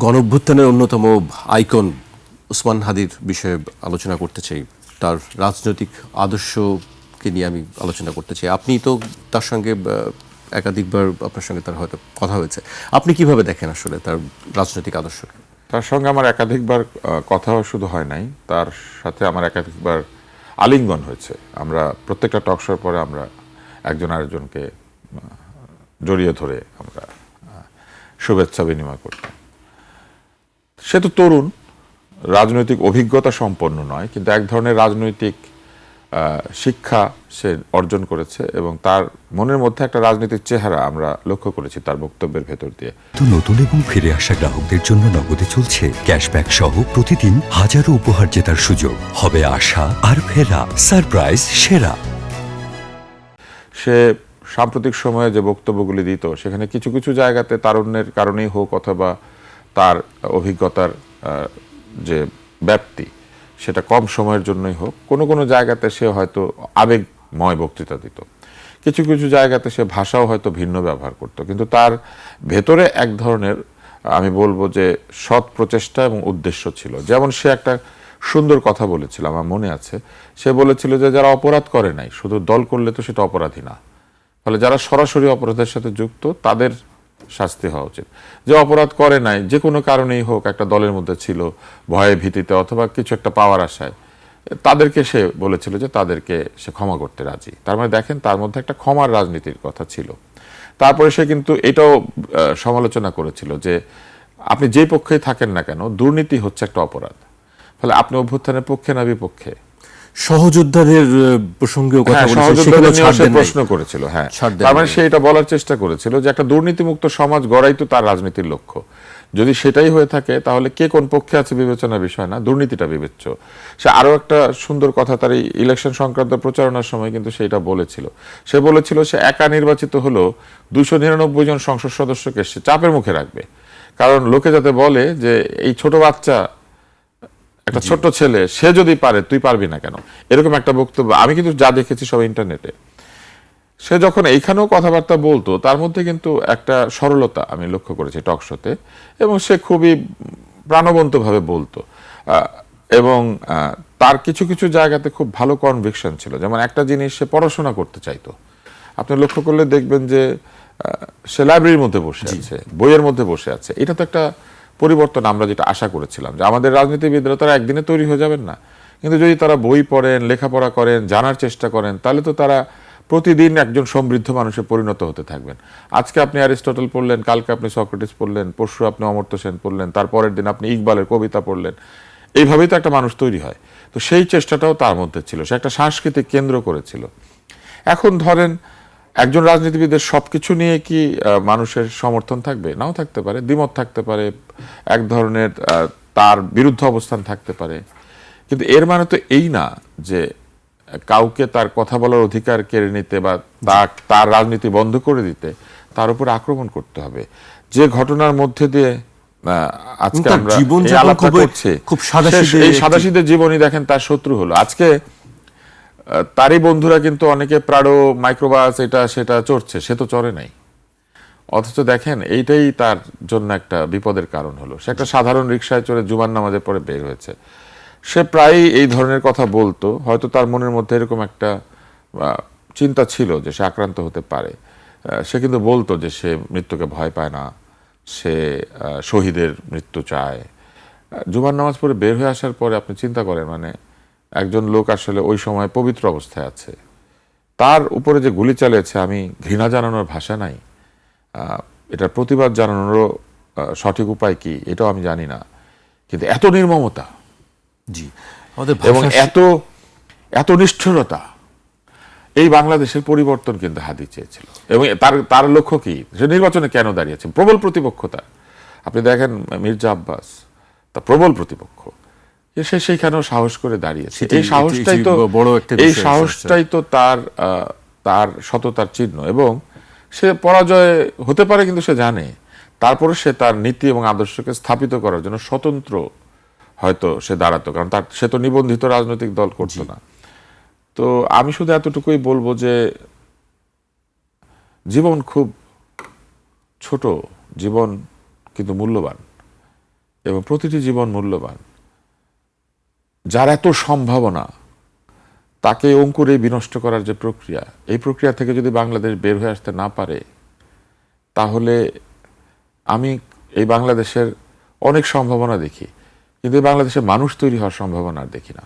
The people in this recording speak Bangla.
গণঅভ্যুত্থানের অন্যতম আইকন ওসমান হাদির বিষয়ে আলোচনা করতে চাই। তার রাজনৈতিক আদর্শকে নিয়ে আমি আলোচনা করতে চাই। আপনি তো তার সঙ্গে একাধিকবার আপনার সঙ্গে তার হয়তো কথা হয়েছে। আপনি কিভাবে দেখেন আসলে তার রাজনৈতিক আদর্শকে? তার সঙ্গে আমার একাধিকবার কথাও শুধু হয় নাই, তার সাথে আমার একাধিকবার আলিঙ্গন হয়েছে। আমরা প্রত্যেকটা টক শোর পরে আমরা একজন আরেকজনকে জড়িয়ে ধরে আমরা শুভেচ্ছা বিনিময় করতাম। সে তো তরুণ, রাজনৈতিক অভিজ্ঞতা সম্পন্ন নয়, কিন্তু এক ধরনের রাজনৈতিক শিক্ষা সে অর্জন করেছে এবং তার মনের মধ্যে একটা রাজনৈতিক চেহারা আমরা লক্ষ্য করেছি তার বক্তব্যের ভেতর দিয়ে। নতুন এবং ফিরে আসা গ্রাহকদের জন্য নগদে চলছে ক্যাশব্যাক সহ প্রতিদিন হাজারো উপহার জেতার সুযোগ। হবে আশা আর ফেরা, সারপ্রাইজ সেরা। সে সাম্প্রতিক সময়ে যে বক্তব্যগুলি দিত সেখানে কিছু কিছু জায়গাতে তারুণ্যের কারণেই হোক অথবা তার অভিজ্ঞতার যে ব্যাপ্তি সেটা কম সময়ের জন্যই হোক, কোনো কোনো জায়গাতে সে হয়তো আবেগময় বক্তৃতা দিত, কিছু কিছু জায়গাতে সে ভাষাও হয়তো ভিন্ন ব্যবহার করত, কিন্তু তার ভেতরে এক ধরনের আমি বলবো যে সৎ প্রচেষ্টা এবং উদ্দেশ্য ছিল। যেমন সে একটা সুন্দর কথা বলেছিল, আমার মনে আছে, সে বলেছিল যে যারা অপরাধ করে নাই, শুধু দল করলে তো সেটা অপরাধী না, ফলে যারা সরাসরি অপরাধের সাথে যুক্ত তাদের শাস্তি হওয়া উচিত। যে অপরাধ করে নাই, যে কোনো কারণেই হোক, একটা দলের মধ্যে ছিল, ভয়ে ভীতিতে অথবা কিছু একটা পাওয়ার আশায়, তাদেরকে সে বলেছিল যে তাদেরকে সে ক্ষমা করতে রাজি। তার মানে দেখেন, তার মধ্যে একটা ক্ষমার রাজনীতির কথা ছিল। তারপরে সে কিন্তু এটাও সমালোচনা করেছিল যে আপনি যে পক্ষেই থাকেন না কেন, দুর্নীতি হচ্ছে একটা অপরাধ, ফলে আপনি অভ্যুত্থানের পক্ষে না বিপক্ষে। সহযোদ্ধাদের প্রসঙ্গেও কথা বলেছে, প্রশ্ন করেছিল। হ্যাঁ, তার মানে সে এটা বলার চেষ্টা করেছিল যে একটা দুর্নীতিমুক্ত সমাজ গড়াই তো তার রাজনীতির লক্ষ্য। যদি সেটাই হয়ে থাকে তাহলে কে কোন পক্ষে আছে বিবেচনার বিষয় না, দুর্নীতিটা বিবেচ্য। সে আরো একটা সুন্দর কথা তার এই ইলেকশন সংক্রান্ত প্রচারণার সময় কিন্তু সেটা বলেছিল। সে বলেছিল সে একা নির্বাচিত হলেও 299 জন সংসদ সদস্যকে সে চাপের মুখে রাখবে, কারণ লোকে যাতে বলে যে এই ছোট বাচ্চা, একটা ছোট্ট ছেলে, সে যদি পারে তুই পারবি না কেন, এরকম একটা বক্তব্য আমি কিন্তু যা দেখেছি সব ইন্টারনেটে। সে যখন এইখানেও কথাবার্তা বলতো তার মধ্যে কিন্তু একটা সরলতা আমি লক্ষ্য করেছি টক শোতে, এবং সে খুবই প্রাণবন্তভাবে বলতো, এবং তার কিছু কিছু জায়গাতে খুব ভালো কনভিকশন ছিল। যেমন একটা জিনিস, সে পড়াশোনা করতে চাইতো। আপনি লক্ষ্য করলে দেখবেন যে সে লাইব্রেরির মধ্যে বসে আছে, বইয়ের মধ্যে বসে আছে। এটা তো একটা পরিবর্তন আমরা যেটা আশা করেছিলাম, যে আমাদের রাজনীতিবিদরা তারা একদিনে তৈরি হয়ে যাবেন না, কিন্তু যদি তারা বই পড়েন, লেখাপড়া করেন, জানার চেষ্টা করেন, তাহলে তো তারা প্রতিদিন একজন সমৃদ্ধ মানুষে পরিণত হতে থাকবেন। আজকে আপনি অ্যারিস্টটল পড়লেন, কালকে আপনি সক্রেটিস পড়লেন, পরশু আপনি অমর্ত্য সেন পড়লেন, তারপরের দিন আপনি ইকবালের কবিতা পড়লেন। এইভাবেই তো একটা মানুষ তৈরি হয়। তো সেই চেষ্টাটাও তার মধ্যে ছিল, সে একটা সাংস্কৃতিক কেন্দ্র করেছিল। এখন ধরেন একজন রাজনীতিবিদের সবকিছু নিয়ে কি মানুষের সমর্থন থাকবে? নাও থাকতে পারে, দ্বিমত থাকতে পারে, এক ধরনের তার বিরুদ্ধে অবস্থান থাকতে পারে, কিন্তু এর মানে তো এই না যে কাউকে তার কথা বলার অধিকার কেড়ে নিতে বা তার রাজনীতি বন্ধ করে দিতে তার উপর আক্রমণ করতে হবে। যে ঘটনার মধ্যে দিয়ে আজকে আমরা আলাপটা করছি, খুব সাদাসিধে জীবনই দেখেন তার শত্রু হলো। আজকে তারই বন্ধুরা কিন্তু অনেকে প্রাডো, মাইক্রোবাস, এটা সেটা চড়ছে, সে তো চড়ে নাই। অথচ দেখেন এইটাই তার জন্য একটা বিপদের কারণ হলো। সে একটা সাধারণ রিকশায় চড়ে জুমার নামাজের পরে বের হয়েছে। সে প্রায়ই এই ধরনের কথা বলতো, হয়তো তার মনের মধ্যে এরকম একটা চিন্তা ছিল যে সে আক্রান্ত হতে পারে। সে কিন্তু বলতো যে সে মৃত্যুকে ভয় পায় না, সে শহীদের মৃত্যু চায়। জুমার নামাজ পড়ে বের হয়ে আসার পরে আপনি চিন্তা করেন, মানে একজন লোক আসলে ওই সময় পবিত্র অবস্থায় আছে, তার উপরে যে গুলি চালিয়েছে, আমি ঘৃণা জানানোর ভাষা নাই, এটার প্রতিবাদ জানানোরও সঠিক উপায় কি এটাও আমি জানি না, কিন্তু এত নির্মমতা, জি, এবং এত নিষ্ঠুরতা, এই বাংলাদেশের পরিবর্তন কিন্তু হাদি চেয়েছিল। এবং তার লক্ষ্য কি? সে নির্বাচনে কেন দাঁড়িয়েছে? প্রবল প্রতিপক্ষ তার। আপনি দেখেন মির্জা আব্বাস, তা প্রবল প্রতিপক্ষ, সে সেইখানেও সাহস করে দাঁড়িয়েছে। এই সাহসটাই তো তার সততার চিহ্ন। এবং সে পরাজয় হতে পারে, কিন্তু সে জানে তারপরে সে তার নীতি এবং আদর্শকে স্থাপিত করার জন্য স্বতন্ত্র হয়তো সে দাঁড়াতো, কারণ সে তো নিবন্ধিত রাজনৈতিক দল করতো না। তো আমি শুধু এতটুকুই বলবো যে জীবন খুব ছোট, জীবন কিন্তু মূল্যবান। এবং প্রতিটি জীবন মূল্যবান, যার এত সম্ভাবনা, তাকে অঙ্কুরে বিনষ্ট করার যে প্রক্রিয়া, এই প্রক্রিয়া থেকে যদি বাংলাদেশ বের হয়ে আসতে না পারে, তাহলে আমি এই বাংলাদেশের অনেক সম্ভাবনা দেখি, কিন্তু এই বাংলাদেশে মানুষ তৈরি হওয়ার সম্ভাবনা আর দেখি না।